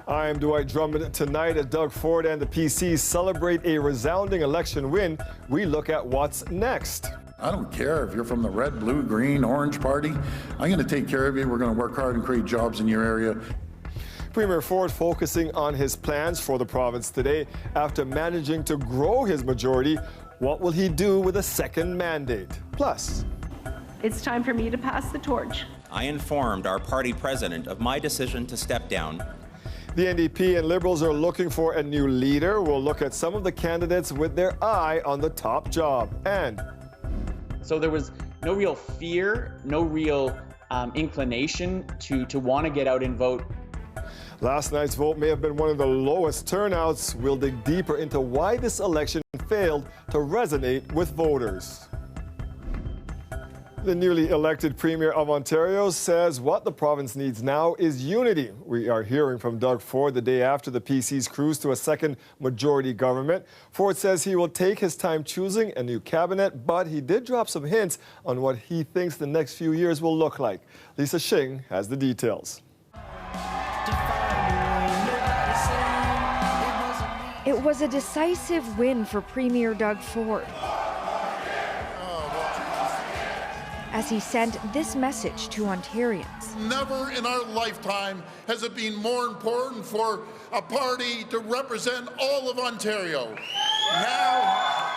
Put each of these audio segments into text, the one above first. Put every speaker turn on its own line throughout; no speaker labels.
I'm Dwight Drummond. Tonight, as Doug Ford and the PCs celebrate a resounding election win, we look at what's next.
I don't care if you're from the red, blue, green, orange party. I'm going to take care of you. We're going to work hard and create jobs in your area.
Premier Ford focusing on his plans for the province today after managing to grow his majority. What will he do with a second mandate? Plus,
it's time for me to pass the torch.
I informed our party president of my decision to step down.
The NDP and Liberals are looking for a new leader. We'll look at some of the candidates with their eye on the top job. And
so there was no real fear, no real inclination to want to get out and vote.
Last night's vote may have been one of the lowest turnouts. We'll dig deeper into why this election failed to resonate with voters. The newly elected Premier of Ontario says what the province needs now is unity. We are hearing from Doug Ford the day after the PC's cruise to a second majority government. Ford says he will take his time choosing a new cabinet, but he did drop some hints on what he thinks the next few years will look like. Lisa Shing has the details.
It was a decisive win for Premier Doug Ford as he sent this message to Ontarians.
Never in our lifetime has it been more important for a party to represent all of Ontario. Now,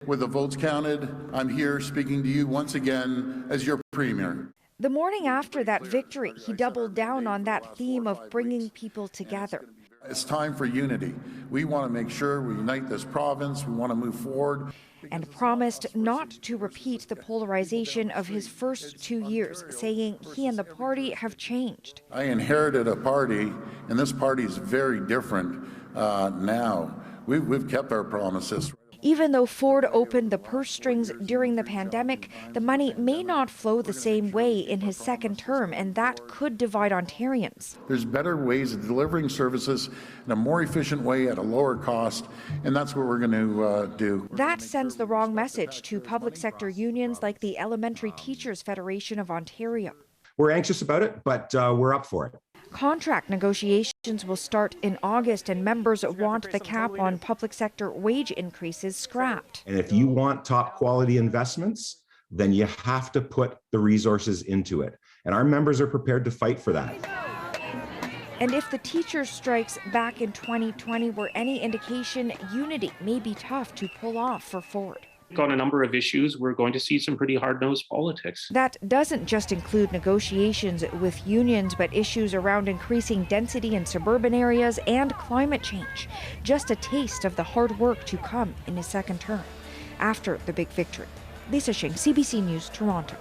with the votes counted, I'm here speaking to you once again as your Premier.
The morning after that victory, he doubled down on that theme of bringing people together.
It's time for unity. We want to make sure we unite this province. We want to move forward.
And promised not to repeat the polarization of his first 2 years, saying he and the party have changed.
I inherited a party, and this party is very different now. We've kept our promises.
Even though Ford opened the purse strings during the pandemic, the money may not flow the same way in his second term, and that could divide Ontarians.
There's better ways of delivering services in a more efficient way at a lower cost, and that's what we're going to do.
That sends the wrong message to public sector unions like the Elementary Teachers Federation of Ontario.
We're anxious about it, but we're up for it.
Contract negotiations will start in August, and members want the cap on public sector wage increases scrapped.
And if you want top quality investments, then you have to put the resources into it. And our members are prepared to fight for that.
And if the teachers' strikes back in 2020 were any indication, unity may be tough to pull off for Ford.
On a number of issues, we're going to see some pretty hard-nosed politics.
That doesn't just include negotiations with unions, but issues around increasing density in suburban areas and climate change. Just a taste of the hard work to come in his second term after the big victory. Lisa Shing, CBC News, Toronto.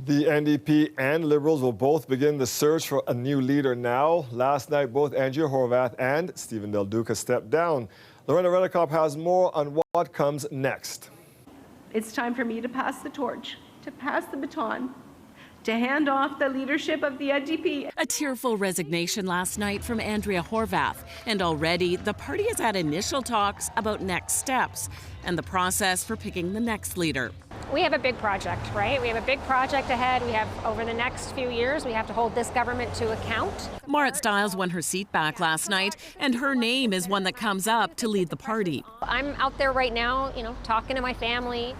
The NDP and Liberals will both begin the search for a new leader now. Last night, both Andrea Horwath and Stephen Del Duca stepped down. Lorena Redekop has more on what comes next.
It's time for me to pass the torch, to pass the baton, to hand off the leadership of the NDP.
A tearful resignation last night from Andrea Horwath, and already the party has had initial talks about next steps and the process for picking the next leader.
We have a big project, right? We have a big project ahead. We have, over the next few years, we have to hold this government to account.
Marit Stiles won her seat back last night, and her name is one that comes up to lead the party.
I'm out there right now, talking to my family,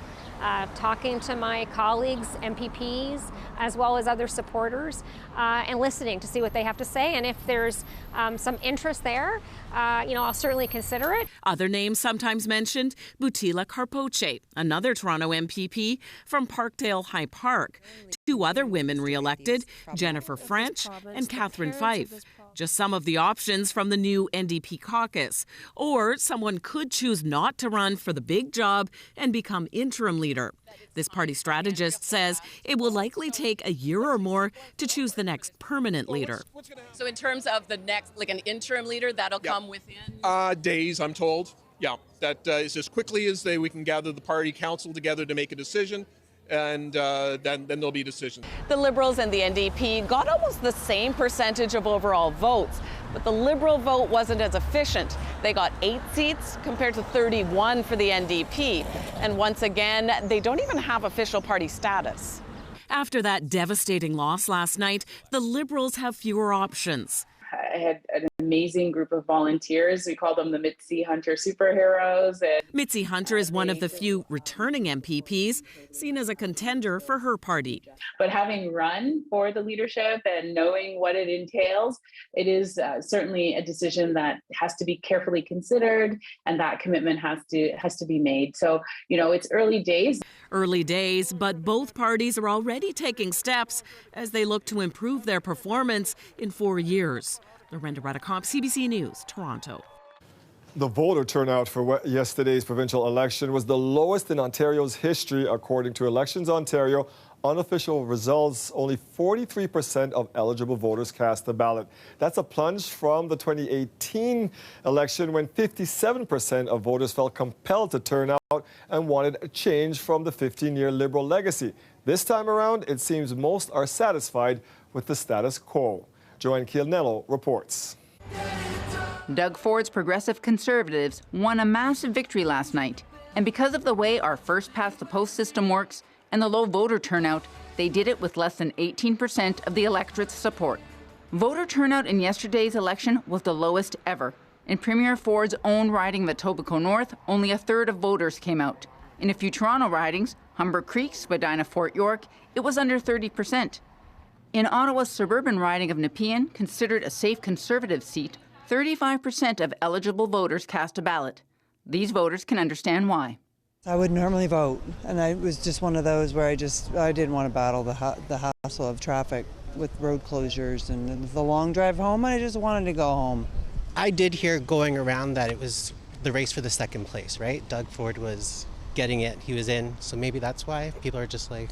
talking to my colleagues, MPPs, as well as other supporters, and listening to see what they have to say. And if there's some interest there, I'll certainly consider it.
Other names sometimes mentioned, Butila Carpoche, another Toronto MPP from Parkdale High Park. Two other women re-elected, Jennifer French and Catherine Fife. Just some of the options from the new NDP caucus. Or someone could choose not to run for the big job and become interim leader. This party strategist says it will likely take a year or more to choose the next permanent leader.
So in terms of the next, like an interim leader, that'll come within?
Days, I'm told. Yeah, that is as quickly as we can gather the party council together to make a decision. And then there'll be decisions.
The Liberals and the NDP got almost the same percentage of overall votes, but the Liberal vote wasn't as efficient. They got 8 seats compared to 31 for the NDP. And once again, they don't even have official party status.
After that devastating loss last night, the Liberals have fewer options.
I had an amazing group of volunteers. We call them the Mitzi Hunter superheroes. And
Mitzi Hunter is one of the few returning MPPs seen as a contender for her party.
But having run for the leadership and knowing what it entails, it is certainly a decision that has to be carefully considered, and that commitment has to be made. So, it's early days.
Early days, but both parties are already taking steps as they look to improve their performance in 4 years. Lorenda Radicomp, CBC News, Toronto.
The voter turnout for yesterday's provincial election was the lowest in Ontario's history, according to Elections Ontario. Unofficial results, only 43% of eligible voters cast a ballot. That's a plunge from the 2018 election when 57% of voters felt compelled to turn out and wanted a change from the 15-year Liberal legacy. This time around, it seems most are satisfied with the status quo. Joanne Kielnello reports.
Doug Ford's Progressive Conservatives won a massive victory last night. And because of the way our first-past-the-post system works and the low voter turnout, they did it with less than 18% of the electorate's support. Voter turnout in yesterday's election was the lowest ever. In Premier Ford's own riding of Etobicoke North, only a third of voters came out. In a few Toronto ridings, Humber Creek, Spadina, Fort York, it was under 30%. In Ottawa's suburban riding of Nepean, considered a safe Conservative seat, 35% of eligible voters cast a ballot. These voters can understand why.
I would normally vote, and I was just one of those where I didn't want to battle the hassle of traffic with road closures and the long drive home. I just wanted to go home.
I did hear going around that it was the race for the second place, right? Doug Ford was getting it, he was in, so maybe that's why people are just like,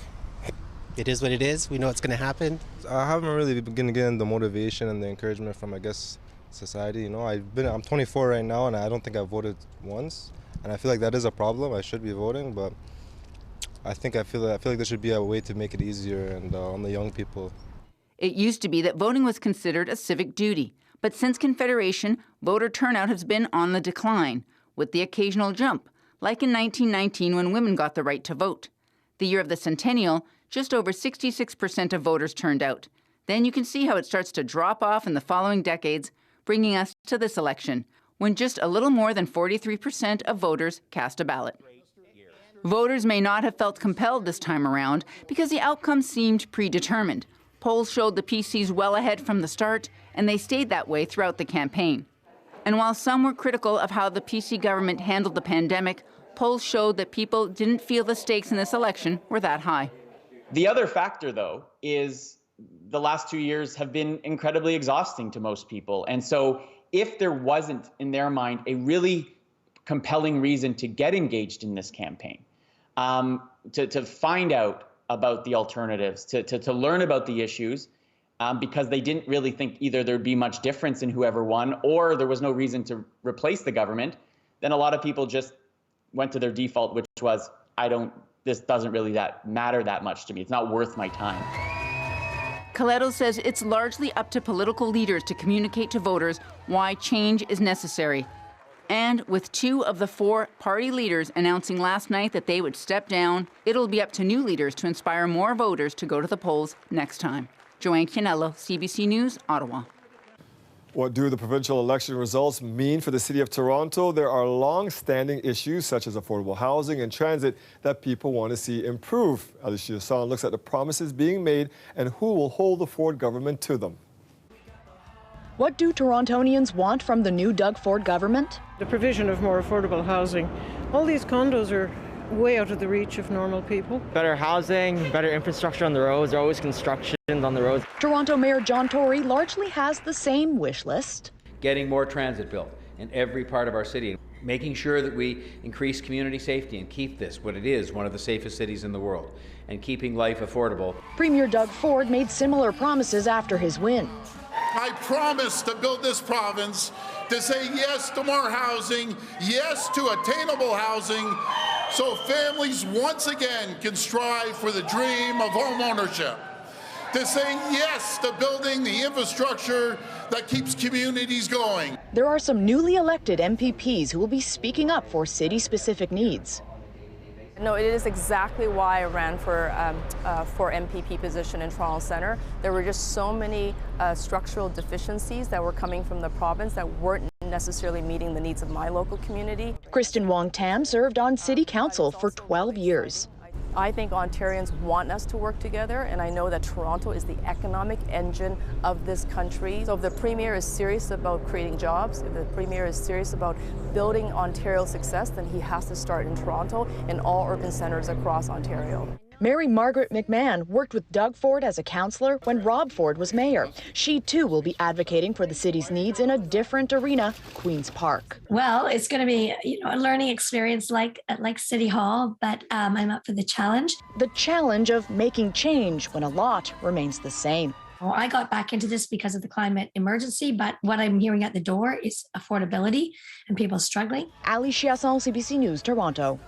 it is what it is, we know it's going to happen.
I haven't really been getting the motivation and the encouragement from, I guess, society. I'm 24 right now, and I don't think I've voted once. And I feel like that is a problem. I should be voting, but I feel like there should be a way to make it easier and on the young people.
It used to be that voting was considered a civic duty, but since Confederation, voter turnout has been on the decline, with the occasional jump, like in 1919 when women got the right to vote. The year of the centennial, just over 66% of voters turned out. Then you can see how it starts to drop off in the following decades, bringing us to this election, when just a little more than 43% of voters cast a ballot. Voters may not have felt compelled this time around because the outcome seemed predetermined. Polls showed the PCs well ahead from the start, and they stayed that way throughout the campaign. And while some were critical of how the PC government handled the pandemic, polls showed that people didn't feel the stakes in this election were that high.
The other factor, though, is the last 2 years have been incredibly exhausting to most people. And so if there wasn't, in their mind, a really compelling reason to get engaged in this campaign, to find out about the alternatives, to learn about the issues, because they didn't really think either there'd be much difference in whoever won or there was no reason to replace the government, then a lot of people just went to their default, which was, this doesn't really matter that much to me. It's not worth my time.
Coletto says it's largely up to political leaders to communicate to voters why change is necessary. And with 2 of the 4 party leaders announcing last night that they would step down, it'll be up to new leaders to inspire more voters to go to the polls next time. Joanne Canello, CBC News, Ottawa.
What do the provincial election results mean for the City of Toronto? There are long-standing issues such as affordable housing and transit that people want to see improve. Alicia Son looks at the promises being made and who will hold the Ford government to them.
What do Torontonians want from the new Doug Ford government?
The provision of more affordable housing. All these condos are way out of the reach of normal people.
Better housing, better infrastructure on the roads. There are always construction on the roads.
Toronto Mayor John Tory largely has the same wish list.
Getting more transit built in every part of our city, making sure that we increase community safety and keep this what it is, one of the safest cities in the world, and keeping life affordable.
Premier Doug Ford made similar promises after his win.
I promise to build this province, to say yes to more housing, yes to attainable housing, so families once again can strive for the dream of home ownership. To say yes to building the infrastructure that keeps communities going.
There are some newly elected MPPs who will be speaking up for city-specific needs.
No, it is exactly why I ran for MPP position in Toronto Centre. There were just so many structural deficiencies that were coming from the province that weren't necessarily meeting the needs of my local community.
Kristen Wong-Tam served on City Council for 12 years.
I think Ontarians want us to work together, and I know that Toronto is the economic engine of this country. So if the Premier is serious about creating jobs, if the Premier is serious about building Ontario's success, then he has to start in Toronto and all urban centres across Ontario.
Mary Margaret McMahon worked with Doug Ford as a councillor when Rob Ford was mayor. She too will be advocating for the city's needs in a different arena, Queen's Park.
Well, it's going to be a learning experience like City Hall, but I'm up for the challenge.
The challenge of making change when a lot remains the same.
Well, I got back into this because of the climate emergency, but what I'm hearing at the door is affordability and people struggling.
Ali Chiasson, CBC News, Toronto.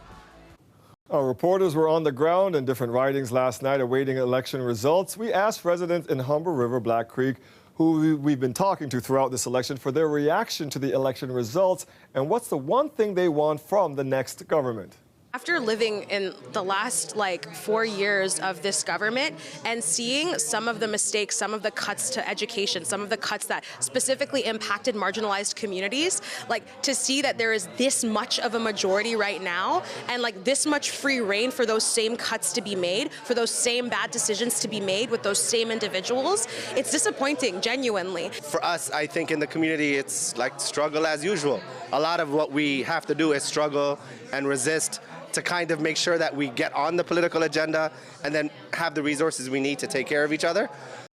Our reporters were on the ground in different ridings last night awaiting election results. We asked residents in Humber River, Black Creek, who we've been talking to throughout this election, for their reaction to the election results and what's the one thing they want from the next government.
After living in the last 4 years of this government and seeing some of the mistakes, some of the cuts to education, some of the cuts that specifically impacted marginalized communities, to see that there is this much of a majority right now and this much free reign for those same cuts to be made, for those same bad decisions to be made with those same individuals, it's disappointing, genuinely.
For us, I think in the community, it's struggle as usual. A lot of what we have to do is struggle and resist to kind of make sure that we get on the political agenda and then have the resources we need to take care of each other.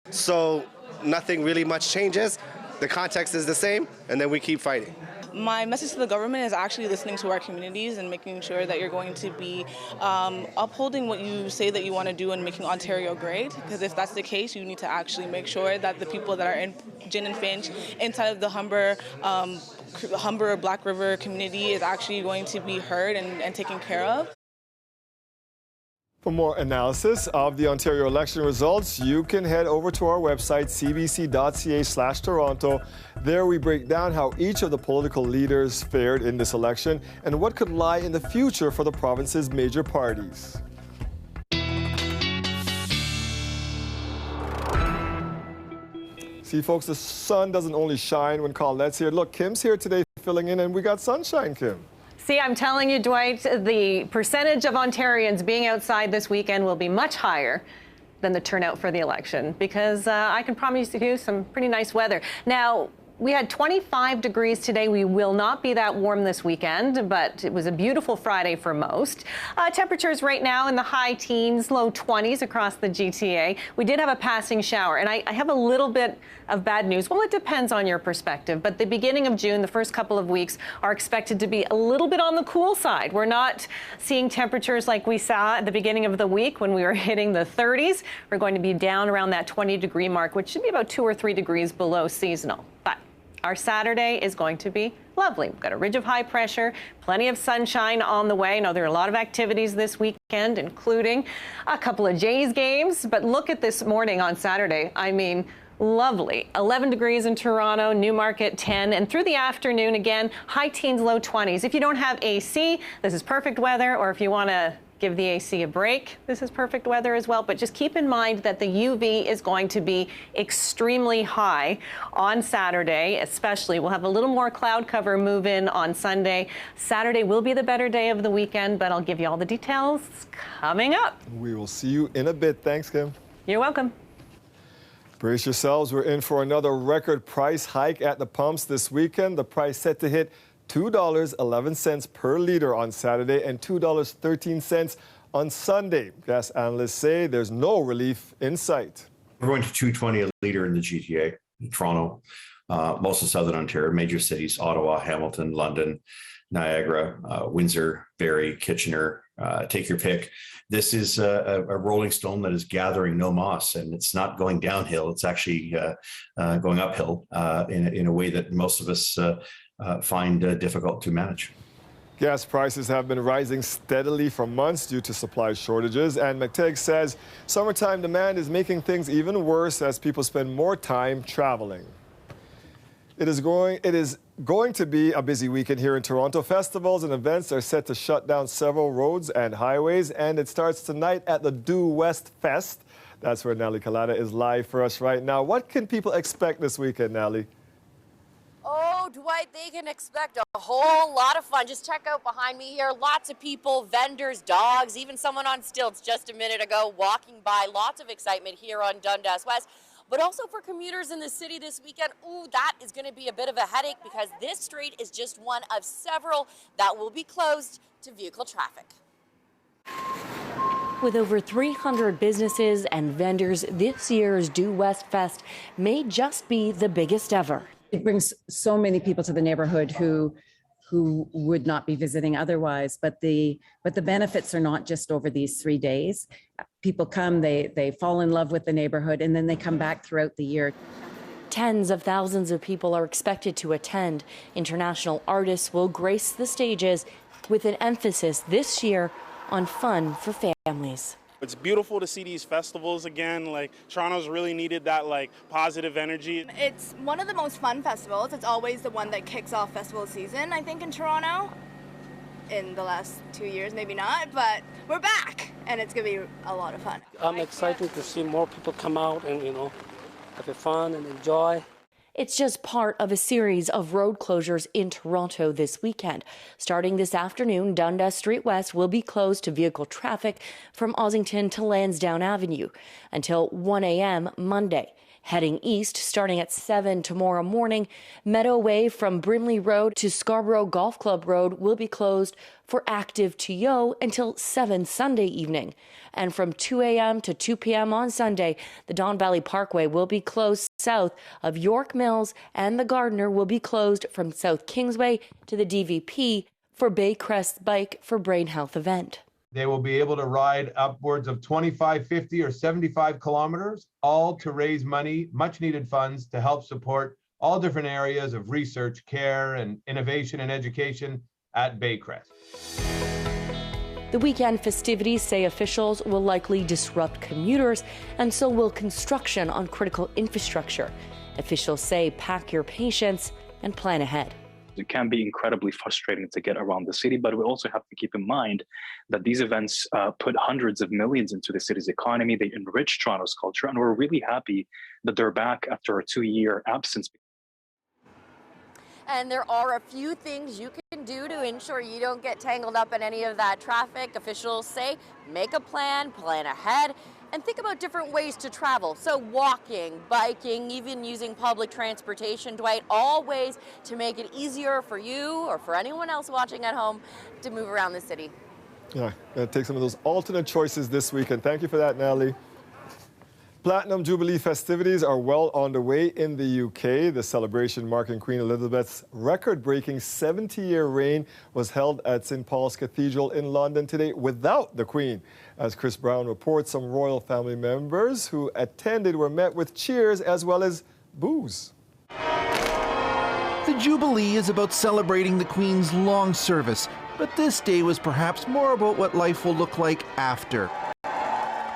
So nothing really much changes. The context is the same, and then we keep fighting.
My message to the government is actually listening to our communities and making sure that you're going to be upholding what you say that you want to do and making Ontario great. Because if that's the case, you need to actually make sure that the people that are in Gin and Finch, inside of the Humber Black River community is actually going to be heard and taken care of.
For more analysis of the Ontario election results, you can head over to our website, cbc.ca/Toronto. There we break down how each of the political leaders fared in this election and what could lie in the future for the province's major parties. See, folks, the sun doesn't only shine when Colette's here. Look, Kim's here today filling in, and we got sunshine, Kim.
See, I'm telling you, Dwight, the percentage of Ontarians being outside this weekend will be much higher than the turnout for the election because I can promise you some pretty nice weather. Now, we had 25 degrees today. We will not be that warm this weekend, but it was a beautiful Friday for most. Temperatures right now in the high teens, low 20s across the GTA. We did have a passing shower, and I have a little bit of bad news. Well, it depends on your perspective, but the beginning of June, the first couple of weeks, are expected to be a little bit on the cool side. We're not seeing temperatures like we saw at the beginning of the week when we were hitting the 30s. We're going to be down around that 20-degree mark, which should be about 2 or 3 degrees below seasonal. But our Saturday is going to be lovely. We've got a ridge of high pressure, plenty of sunshine on the way. Now, there are a lot of activities this weekend, including a couple of Jays games. But look at this morning on Saturday. I mean, lovely. 11 degrees in Toronto, Newmarket 10. And through the afternoon, again, high teens, low 20s. If you don't have AC, this is perfect weather. Or if you want to give the AC a break, this is perfect weather as well. But just keep in mind that the UV is going to be extremely high on Saturday, especially. We'll have a little more cloud cover move in on Sunday. Saturday will be the better day of the weekend, but I'll give you all the details coming up.
We will see you in a bit. Thanks, Kim.
You're welcome.
Brace yourselves. We're in for another record price hike at the pumps this weekend. The price set to hit $2.11 per liter on Saturday and $2.13 on Sunday. Gas analysts say there's no relief in sight.
We're going to $2.20 a liter in the GTA, in Toronto, most of Southern Ontario, major cities, Ottawa, Hamilton, London, Niagara, Windsor, Barrie, Kitchener, take your pick. This is a rolling stone that is gathering no moss, and it's not going downhill. It's actually going uphill in a way that most of us find difficult to manage.
Gas prices have been rising steadily for months due to supply shortages, and McTighe says summertime demand is making things even worse as people spend more time traveling. It is going to be a busy weekend here in Toronto. Festivals and events are set to shut down several roads and highways, and it starts tonight at the Due West Fest. That's where Nellie Kalata is live for us right now. What can people expect this weekend, Nellie?
Oh, Dwight, they can expect a whole lot of fun. Just check out behind me here. Lots of people, vendors, dogs, even someone on stilts just a minute ago walking by. Lots of excitement here on Dundas West. But also for commuters in the city this weekend, ooh, that is going to be a bit of a headache because this street is just one of several that will be closed to vehicle traffic.
With over 300 businesses and vendors, this year's Due West Fest may just be the biggest ever.
It brings so many people to the neighborhood who would not be visiting otherwise, but the benefits are not just over these 3 days. People come, they fall in love with the neighborhood, and then they come back throughout the year.
Tens of thousands of people are expected to attend. International artists will grace the stages with an emphasis this year on fun for families.
It's beautiful to see these festivals again. Like, Toronto's really needed that positive energy.
It's one of the most fun festivals. It's always the one that kicks off festival season, I think, in Toronto. In the last 2 years, maybe not, but we're back, and it's gonna be a lot of fun.
I'm excited to see more people come out and, have fun and enjoy.
It's just part of a series of road closures in Toronto this weekend. Starting this afternoon, Dundas Street West will be closed to vehicle traffic from Ossington to Lansdowne Avenue until 1 a.m. Monday. Heading east, starting at 7 tomorrow morning, Meadow Way from Brimley Road to Scarborough Golf Club Road will be closed for active TO until 7 Sunday evening. And from 2 a.m. to 2 p.m. on Sunday, the Don Valley Parkway will be closed south of York Mills, and the Gardiner will be closed from South Kingsway to the DVP for Baycrest Bike for Brain Health event.
They will be able to ride upwards of 25, 50, or 75 kilometers, all to raise money, much needed funds to help support all different areas of research, care, and innovation and education at Baycrest.
The weekend festivities, say officials, will likely disrupt commuters, and so will construction on critical infrastructure. Officials say pack your patience and plan ahead.
It can be incredibly frustrating to get around the city, but we also have to keep in mind that these events put hundreds of millions into the city's economy. They enrich Toronto's culture, and we're really happy that they're back after a 2-year absence.
And there are a few things you can do to ensure you don't get tangled up in any of that traffic. Officials say make a plan ahead, and think about different ways to travel. So walking, biking, even using public transportation, Dwight, all ways to make it easier for you or for anyone else watching at home to move around the city.
Yeah, gotta take some of those alternate choices this weekend. Thank you for that, Nellie. Platinum Jubilee festivities are well on the way in the UK. The celebration marking Queen Elizabeth's record-breaking 70-year reign was held at St. Paul's Cathedral in London today without the Queen. As Chris Brown reports, some royal family members who attended were met with cheers as well as boos.
The Jubilee is about celebrating the Queen's long service, but this day was perhaps more about what life will look like after.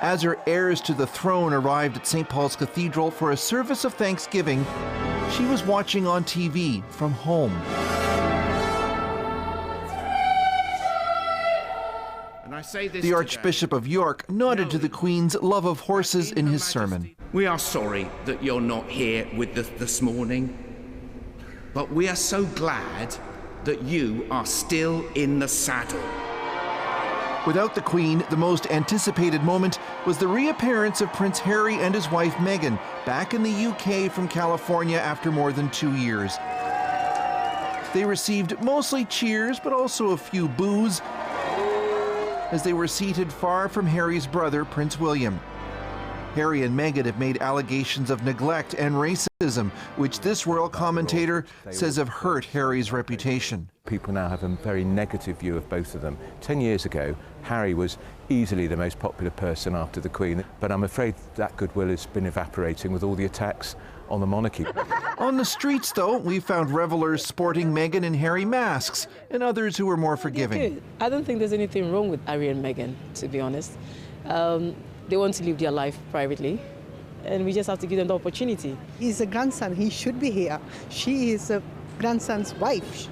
As her heirs to the throne arrived at St. Paul's Cathedral for a service of thanksgiving, she was watching on TV from home. The Archbishop of York nodded to the Queen's love of horses in his sermon.
We are sorry that you're not here with us this morning, but we are so glad that you are still in the saddle.
Without the Queen, the most anticipated moment was the reappearance of Prince Harry and his wife Meghan back in the UK from California after more than 2 years. They received mostly cheers, but also a few boos, as they were seated far from Harry's brother, Prince William. Harry and Meghan have made allegations of neglect and racism, which this royal commentator says have hurt Harry's reputation.
People now have a very negative view of both of them. 10 years ago, Harry was easily the most popular person after the Queen, but I'm afraid that goodwill has been evaporating with all the attacks on the monarchy.
On the streets, though, we found revelers sporting Meghan and Harry masks, and others who were more forgiving.
I don't think there's anything wrong with Harry and Meghan, to be honest. They want to live their life privately, and we just have to give them the opportunity.
He's a grandson, he should be here. She is a
grandson's wife.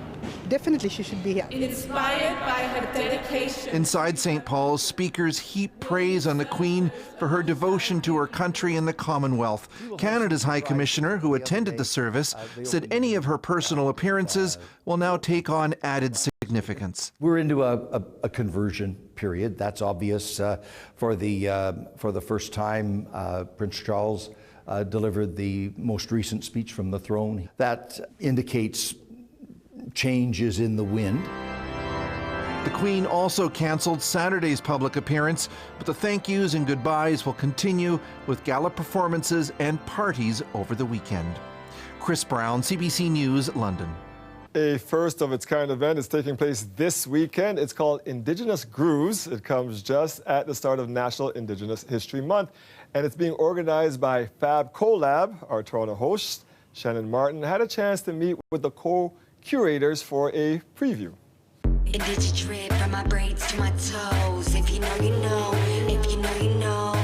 Definitely she should be here.
Inspired by her dedication.
Inside St. Paul's, speakers heap praise on the Queen for her devotion to her country and the Commonwealth. Canada's High Commissioner, who attended the service, said any of her personal appearances will now take on added significance.
We're into a conversion period. That's obvious. For the first time, Prince Charles delivered the most recent speech from the throne. That indicates change is in the wind.
The Queen also cancelled Saturday's public appearance, but the thank yous and goodbyes will continue with gala performances and parties over the weekend. Chris Brown, CBC News, London.
A first of its kind event is taking place this weekend. It's called Indigenous Grooves. It comes just at the start of National Indigenous History Month, and it's being organized by Fab Collab. Our Toronto host, Shannon Martin, had a chance to meet with the co-curators for a preview.
Indigenous drip from my braids to my toes. If you know, you know. If you know, you know.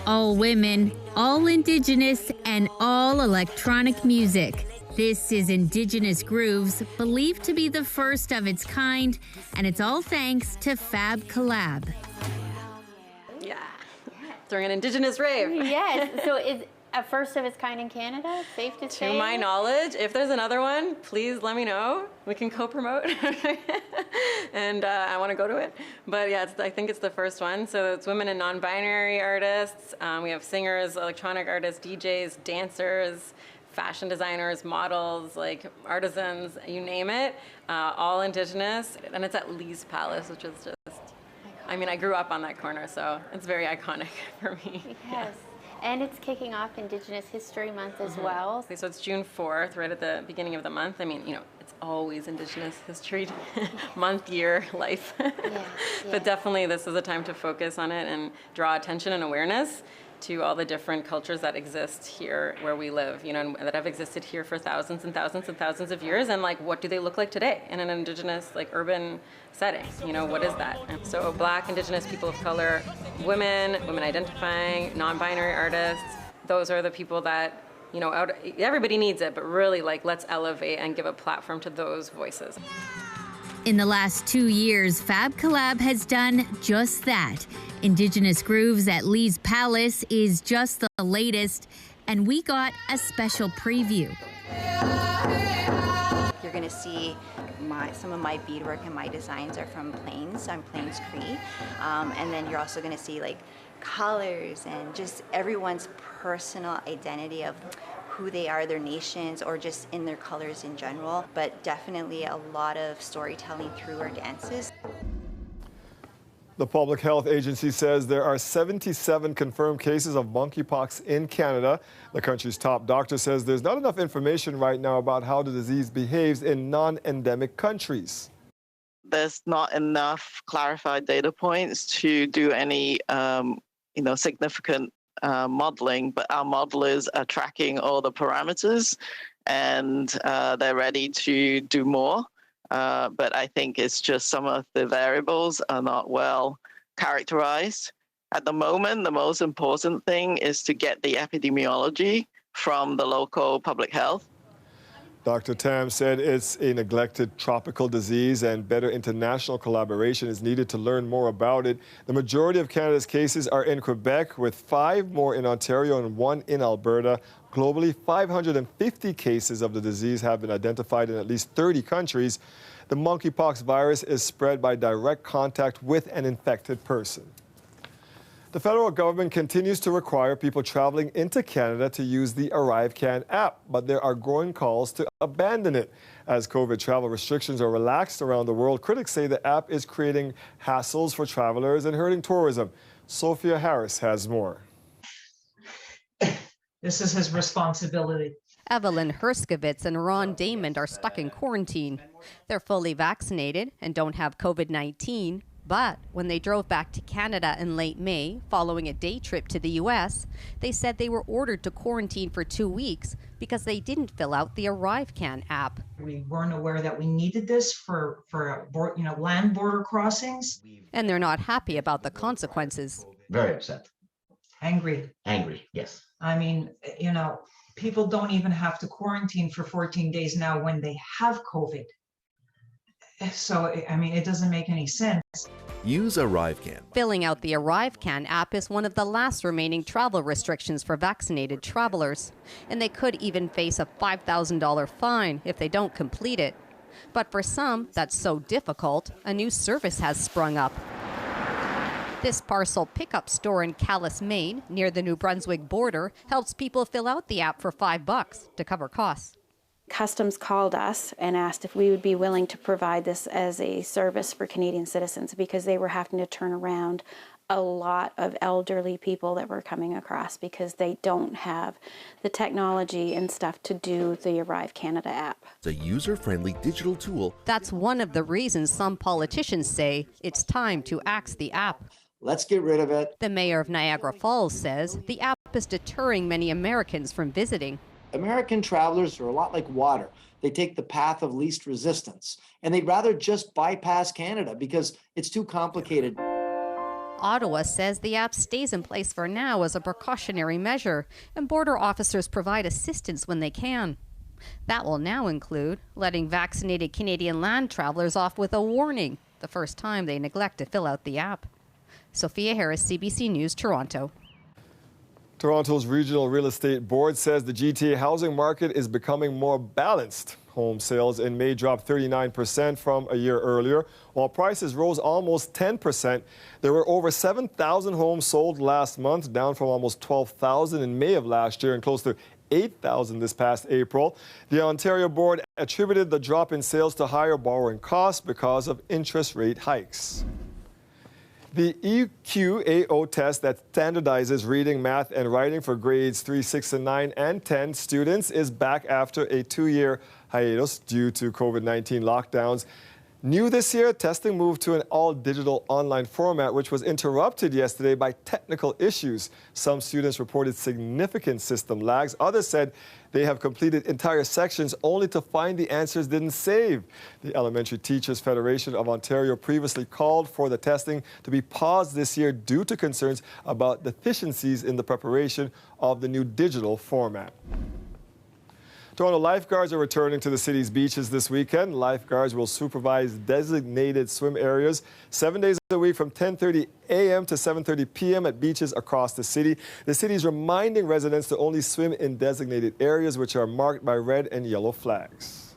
All women, all Indigenous, and all electronic music. This is Indigenous Grooves, believed to be the first of its kind, and it's all thanks to Fab Collab.
Yeah, during an Indigenous rave.
Yes, so is a first of its kind in Canada, safe to say?
To my knowledge, if there's another one, please let me know. We can co-promote, and I want to go to it. But yeah, I think it's the first one. So it's women and non-binary artists. We have singers, electronic artists, DJs, dancers, fashion designers, models, like artisans, you name it, all Indigenous. And it's at Lee's Palace, which is just, I mean, I grew up on that corner, so it's very iconic for me.
Yes.
Yeah.
And it's kicking off Indigenous History Month as well.
So it's June 4th, right at the beginning of the month. I mean, you know, it's always Indigenous History Month, year, life. But definitely this is a time to focus on it and draw attention and awareness to all the different cultures that exist here where we live, you know, and that have existed here for thousands and thousands and thousands of years, and like, what do they look like today in an Indigenous, like, urban setting? You know, what is that? And so Black, Indigenous, people of color, women identifying, non-binary artists, those are the people that, you know, everybody needs it, but really, like, let's elevate and give a platform to those voices.
In the last 2 years, Fab Collab has done just that. Indigenous Grooves at Lee's Palace is just the latest, and we got a special preview.
You're going to see some of my beadwork and my designs are from Plains. I'm Plains Cree. And then you're also going to see like colors and just everyone's personal identity of who they are, their nations, or just in their colors in general, but definitely a lot of storytelling through our dances.
The Public Health Agency says there are 77 confirmed cases of monkeypox in Canada. The country's top doctor says there's not enough information right now about how the disease behaves in non-endemic countries.
There's not enough clarified data points to do any, significant modeling, but our modelers are tracking all the parameters and they're ready to do more. But I think it's just some of the variables are not well characterized. At the moment, the most important thing is to get the epidemiology from the local public health.
Dr. Tam said it's a neglected tropical disease and better international collaboration is needed to learn more about it. The majority of Canada's cases are in Quebec, with 5 more in Ontario and 1 in Alberta. Globally, 550 cases of the disease have been identified in at least 30 countries. The monkeypox virus is spread by direct contact with an infected person. The federal government continues to require people traveling into Canada to use the ArriveCan app, but there are growing calls to abandon it. As COVID travel restrictions are relaxed around the world, critics say the app is creating hassles for travelers and hurting tourism. Sophia Harris has more.
This is his responsibility.
Evelyn Herskovitz and Ron Damon are stuck in quarantine. They're fully vaccinated and don't have COVID-19. But when they drove back to Canada in late May, following a day trip to the U.S., they said they were ordered to quarantine for 2 weeks because they didn't fill out the ArriveCan app.
We weren't aware that we needed this for land border crossings.
And they're not happy about the consequences.
Very upset.
Angry.
Angry, yes.
I mean, people don't even have to quarantine for 14 days now when they have COVID. So, I mean, it doesn't make any sense.
Use ArriveCan.
Filling out the ArriveCan app is one of the last remaining travel restrictions for vaccinated travelers, and they could even face a $5,000 fine if they don't complete it. But for some, that's so difficult, a new service has sprung up. This parcel pickup store in Calais, Maine, near the New Brunswick border, helps people fill out the app for $5 to cover costs.
Customs called us and asked if we would be willing to provide this as a service for Canadian citizens because they were having to turn around a lot of elderly people that were coming across because they don't have the technology and stuff to do the Arrive Canada app.
It's a user-friendly digital tool.
That's one of the reasons some politicians say it's time to axe the app.
Let's get rid of it.
The mayor of Niagara Falls says the app is deterring many Americans from visiting.
American travelers are a lot like water. They take the path of least resistance, and they'd rather just bypass Canada because it's too complicated.
Ottawa says the app stays in place for now as a precautionary measure, and border officers provide assistance when they can. That will now include letting vaccinated Canadian land travelers off with a warning the first time they neglect to fill out the app. Sophia Harris, CBC News, Toronto.
Toronto's Regional Real Estate Board says the GTA housing market is becoming more balanced. Home sales in May dropped 39% from a year earlier, while prices rose almost 10%. There were over 7,000 homes sold last month, down from almost 12,000 in May of last year and close to 8,000 this past April. The Ontario Board attributed the drop in sales to higher borrowing costs because of interest rate hikes. The EQAO test that standardizes reading, math, and writing for grades 3, 6, and 9 and 10 students is back after a 2-year hiatus due to COVID-19 lockdowns. New this year, testing moved to an all-digital online format, which was interrupted yesterday by technical issues. Some students reported significant system lags. Others said they have completed entire sections only to find the answers didn't save. The Elementary Teachers Federation of Ontario previously called for the testing to be paused this year due to concerns about deficiencies in the preparation of the new digital format. Toronto Lifeguards are returning to the city's beaches this weekend. Lifeguards will supervise designated swim areas 7 days a week from 10:30 a.m. to 7:30 p.m. at beaches across the city. The city is reminding residents to only swim in designated areas which are marked by red and yellow flags.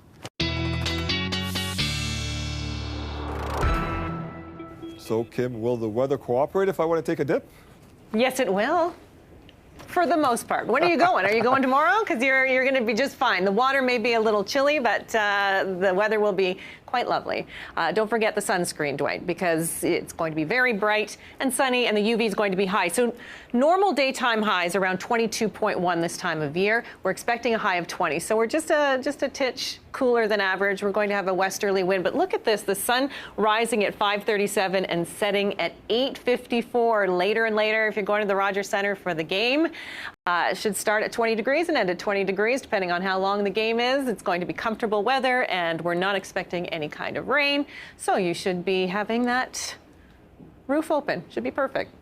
So, Kim, will the weather cooperate if I want to take a dip?
Yes, it will. For the most part. When are you going? Are you going tomorrow? Because you're going to be just fine. The water may be a little chilly, but the weather will be quite lovely. Don't forget the sunscreen, Dwight, because it's going to be very bright and sunny, and the UV is going to be high. So normal daytime highs around 22.1 this time of year. We're expecting a high of 20. So we're just a titch cooler than average. We're going to have a westerly wind. But look at this. The sun rising at 5:37 and setting at 8:54 later and later. If you're going to the Rogers Centre for the game, it should start at 20 degrees and end at 20 degrees, depending on how long the game is. It's going to be comfortable weather, and we're not expecting any kind of rain. So you should be having that roof open. Should be perfect.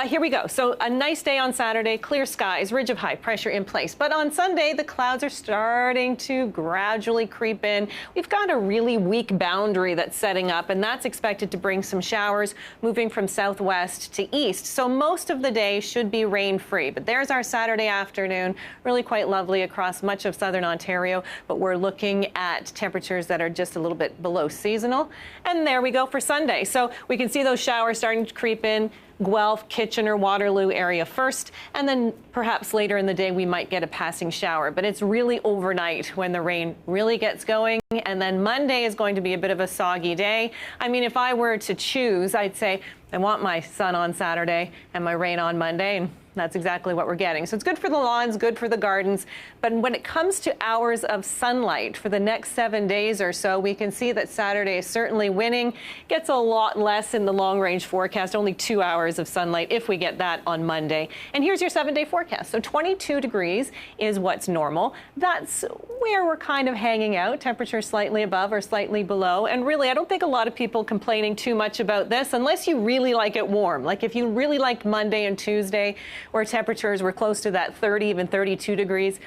Here we go. So a nice day on Saturday, clear skies, ridge of high pressure in place. But on Sunday, the clouds are starting to gradually creep in. We've got a really weak boundary that's setting up, and that's expected to bring some showers moving from southwest to east. So most of the day should be rain-free. But there's our Saturday afternoon, really quite lovely across much of southern Ontario. But we're looking at temperatures that are just a little bit below seasonal. And there we go for Sunday. So we can see those showers starting to creep in. Guelph, Kitchener, Waterloo area first, and then perhaps later in the day we might get a passing shower. But it's really overnight when the rain really gets going, and then Monday is going to be a bit of a soggy day. I mean, if I were to choose, I'd say I want my sun on Saturday and my rain on Monday, and that's exactly what we're getting. So it's good for the lawns, good for the gardens. But when it comes to hours of sunlight for the next 7 days or so, we can see that Saturday is certainly winning. Gets a lot less in the long-range forecast, only 2 hours of sunlight if we get that on Monday. And here's your 7-day forecast. So 22 degrees is what's normal. That's where we're kind of hanging out. Temperature slightly above or slightly below. And really, I don't think a lot of people complaining too much about this unless you really like it warm. Like if you really liked Monday and Tuesday, where temperatures were close to that 30, even 32 degrees,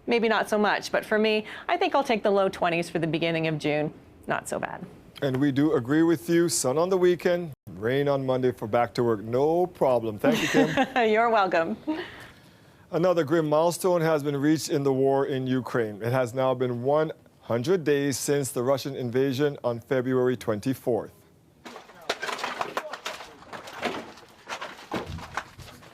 maybe not so much. But for me, I think I'll take the low 20s for the beginning of June. Not so bad.
And we do agree with you. Sun on the weekend, rain on Monday for back to work. No problem. Thank you, Kim.
You're welcome.
Another grim milestone has been reached in the war in Ukraine. It has now been 100 days since the Russian invasion on February 24th.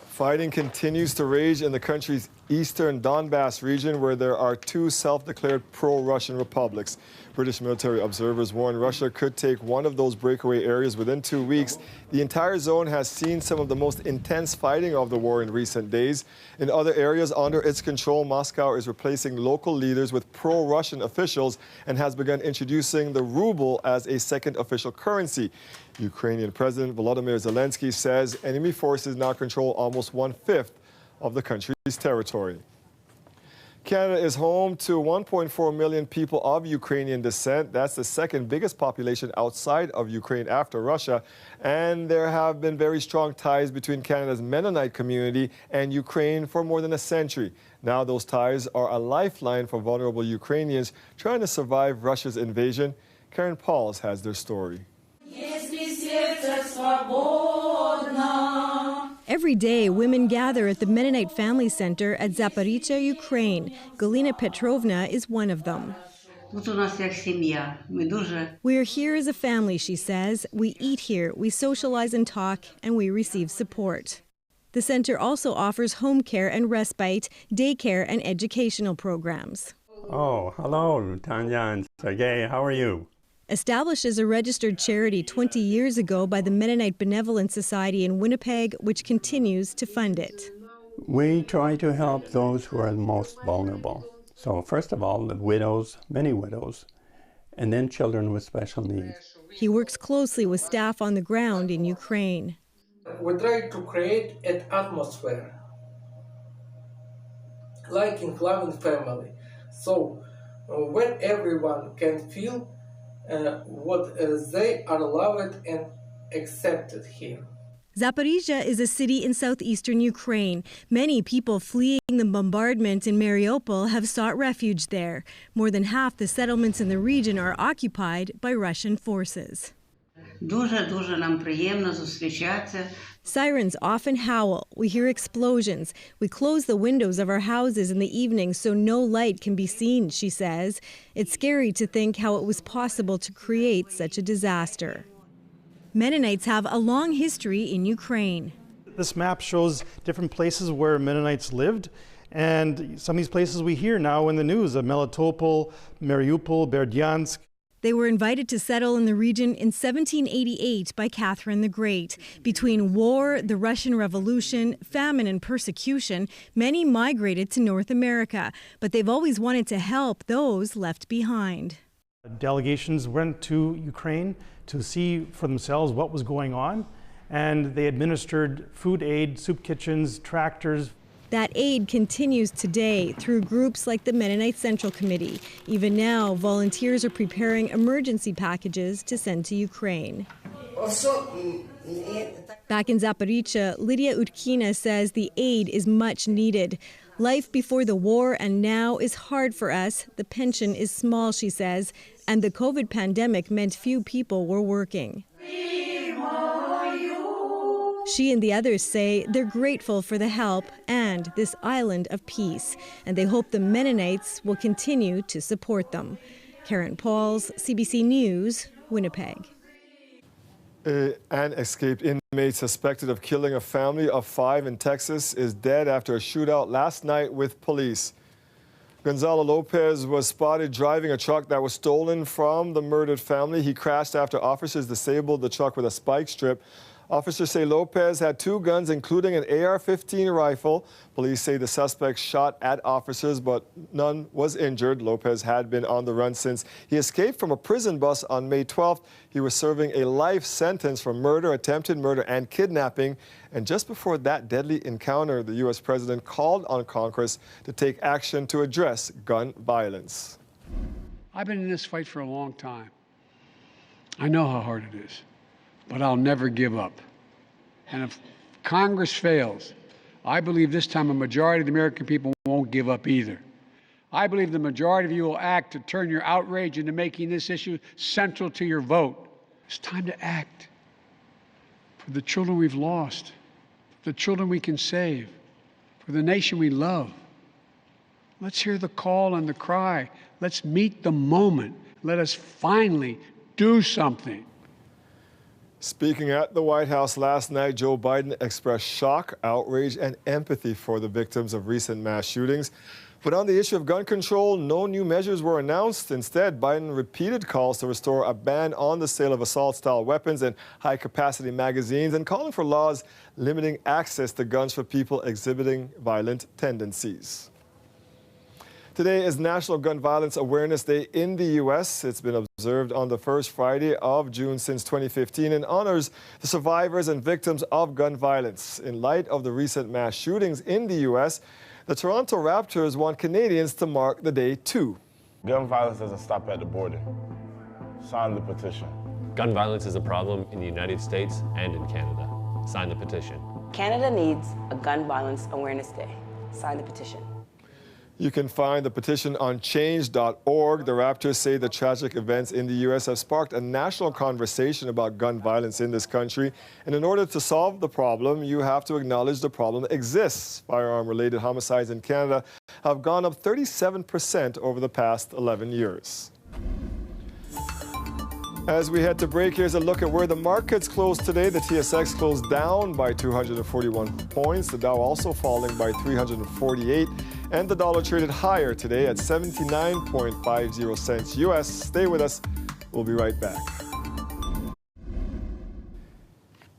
Fighting continues to rage in the country's eastern Donbass region, where there are two self-declared pro-Russian republics. British military observers warn Russia could take one of those breakaway areas within 2 weeks. The entire zone has seen some of the most intense fighting of the war in recent days. In other areas under its control, Moscow is replacing local leaders with pro-Russian officials and has begun introducing the ruble as a second official currency. Ukrainian President Volodymyr Zelensky says enemy forces now control almost 1/5 of the country's territory. Canada is home to 1.4 million people of Ukrainian descent. That's the second biggest population outside of Ukraine after Russia. And there have been very strong ties between Canada's Mennonite community and Ukraine for more than a century. Now those ties are a lifeline for vulnerable Ukrainians trying to survive Russia's invasion. Karen Pauls has their story.
Every day, women gather at the Mennonite Family Center at Zaporizhzhia, Ukraine. Galina Petrovna is one of them. We are here as a family, she says. We eat here, we socialize and talk, and we receive support. The center also offers home care and respite, daycare, and educational programs.
Oh, hello, Tanya and Sergey. How are you?
Established as a registered charity 20 years ago by the Mennonite Benevolent Society in Winnipeg, which continues to fund it.
We try to help those who are the most vulnerable. So first of all, the widows, many widows, and then children with special needs.
He works closely with staff on the ground in Ukraine.
We try to create an atmosphere like in loving family. So when everyone can feel what they are loved and accepted here.
Zaporizhzhia is a city in southeastern Ukraine. Many people fleeing the bombardment in Mariupol have sought refuge there. More than half the settlements in the region are occupied by Russian forces. Sirens often howl. We hear explosions. We close the windows of our houses in the evening so no light can be seen, she says. It's scary to think how it was possible to create such a disaster. Mennonites have a long history in Ukraine.
This map shows different places where Mennonites lived, and some of these places we hear now in the news of Melitopol, Mariupol, Berdyansk.
They were invited to settle in the region in 1788 by Catherine the Great. Between war, the Russian Revolution, famine, and persecution, many migrated to North America, but they've always wanted to help those left behind.
Delegations went to Ukraine to see for themselves what was going on, and they administered food aid, soup kitchens, tractors.
That aid continues today through groups like the Mennonite Central Committee. Even now, volunteers are preparing emergency packages to send to Ukraine. Back in Zaporizhzhia, Lydia Utkina says the aid is much needed. Life before the war and now is hard for us. The pension is small, she says, and the COVID pandemic meant few people were working. She and the others say they're grateful for the help and this island of peace, and they hope the Mennonites will continue to support them. Karen Pauls, CBC News, Winnipeg.
An escaped inmate suspected of killing a family of 5 in Texas is dead after a shootout last night with police. Gonzalo Lopez was spotted driving a truck that was stolen from the murdered family. He crashed after officers disabled the truck with a spike strip. Officers say Lopez had 2 guns, including an AR-15 rifle. Police say the suspect shot at officers, but none was injured. Lopez had been on the run since he escaped from a prison bus on May 12th. He was serving a life sentence for murder, attempted murder, and kidnapping. And just before that deadly encounter, the U.S. president called on Congress to take action to address gun violence.
I've been in this fight for a long time. I know how hard it is. But I'll never give up. And if Congress fails, I believe this time a majority of the American people won't give up either. I believe the majority of you will act to turn your outrage into making this issue central to your vote. It's time to act for the children we've lost, the children we can save, for the nation we love. Let's hear the call and the cry. Let's meet the moment. Let us finally do something.
Speaking at the White House last night, Joe Biden expressed shock, outrage, and empathy for the victims of recent mass shootings. But on the issue of gun control, no new measures were announced. Instead, Biden repeated calls to restore a ban on the sale of assault-style weapons and high-capacity magazines and calling for laws limiting access to guns for people exhibiting violent tendencies. Today is National Gun Violence Awareness Day in the U.S. It's been observed on the first Friday of June since 2015 and honors the survivors and victims of gun violence. In light of the recent mass shootings in the U.S., the Toronto Raptors want Canadians to mark the day too.
Gun violence doesn't stop at the border. Sign the petition.
Gun violence is a problem in the United States and in Canada. Sign the petition.
Canada needs a Gun Violence Awareness Day. Sign the petition.
You can find the petition on change.org. The Raptors say the tragic events in the U.S. have sparked a national conversation about gun violence in this country. And in order to solve the problem, you have to acknowledge the problem exists. Firearm-related homicides in Canada have gone up 37% over the past 11 years. As we head to break, here's a look at where the markets closed today. The TSX closed down by 241 points. The Dow also falling by 348. And the dollar traded higher today at 79.50 cents U.S. Stay with us. We'll be right back.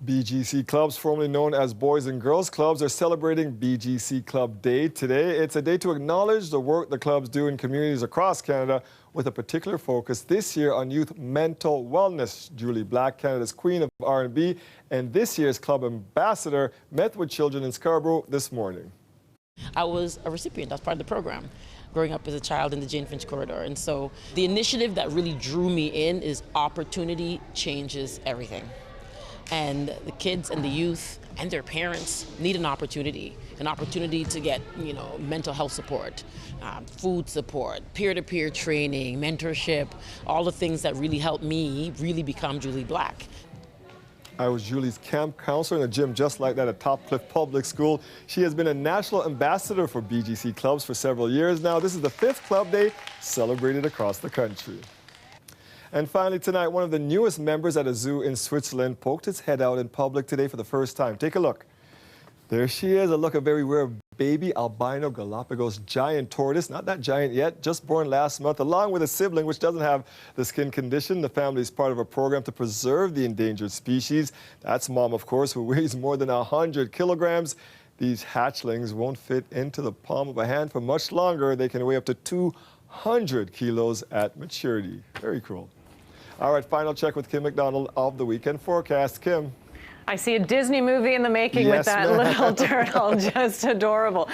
BGC clubs, formerly known as Boys and Girls Clubs, are celebrating BGC Club Day today. It's a day to acknowledge the work the clubs do in communities across Canada, with a particular focus this year on youth mental wellness. Julie Black, Canada's Queen of R&B, and this year's club ambassador, met with children in Scarborough this morning.
I was a recipient. I was part of the program growing up as a child in the Jane Finch corridor. And so the initiative that really drew me in is opportunity changes everything. And the kids and the youth and their parents need an opportunity to get, mental health support, food support, peer-to-peer training, mentorship, all the things that really helped me really become Julie Black.
I was Julie's camp counselor in a gym just like that at Topcliffe Public School. She has been a national ambassador for BGC clubs for several years now. This is the 5th club day celebrated across the country. And finally tonight, one of the newest members at a zoo in Switzerland poked its head out in public today for the first time. Take a look. There she is, a very rare baby albino Galapagos giant tortoise. Not that giant yet, just born last month, along with a sibling which doesn't have the skin condition. The family is part of a program to preserve the endangered species. That's Mom, of course, who weighs more than 100 kilograms. These hatchlings won't fit into the palm of a hand for much longer. They can weigh up to 200 kilos at maturity. Very cool. All right, final check with Kim McDonald of the Weekend Forecast. Kim.
I see a Disney movie in the making with that little turtle, just adorable.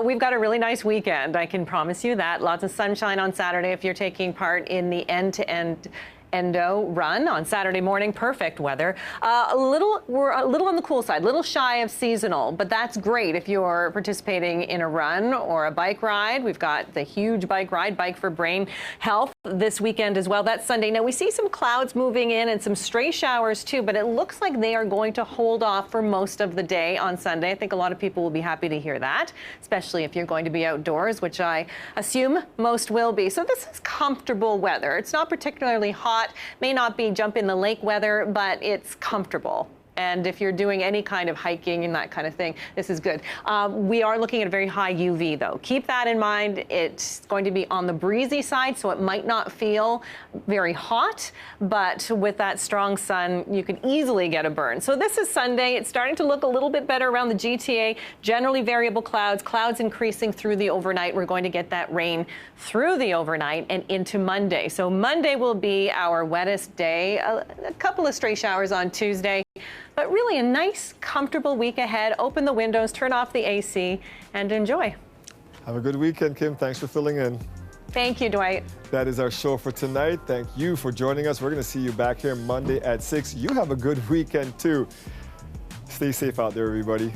We've got a really nice weekend, I can promise you that. Lots of sunshine on Saturday if you're taking part in the end-to-end Endo run on Saturday morning. Perfect weather. We're a little on the cool side, a little shy of seasonal, but that's great if you're participating in a run or a bike ride. We've got the huge bike ride, Bike for Brain Health, this weekend as well. That's Sunday. Now we see some clouds moving in and some stray showers too, but it looks like they are going to hold off for most of the day on Sunday. I think a lot of people will be happy to hear that, especially if you're going to be outdoors, which I assume most will be. So this is comfortable weather. It's not particularly hot. May not be jump in the lake weather, but it's comfortable. And if you're doing any kind of hiking and that kind of thing, this is good. We are looking at a very high UV, though. Keep that in mind. It's going to be on the breezy side, so it might not feel very hot, but with that strong sun, you can easily get a burn. So this is Sunday. It's starting to look a little bit better around the GTA. Generally variable clouds increasing through the overnight. We're going to get that rain through the overnight and into Monday. So Monday will be our wettest day. A couple of stray showers on Tuesday. But really a nice, comfortable week ahead. Open the windows, turn off the AC, and enjoy.
Have a good weekend, Kim. Thanks for filling in.
Thank you, Dwight.
That is our show for tonight. Thank you for joining us. We're going to see you back here Monday at 6. You have a good weekend, too. Stay safe out there, everybody.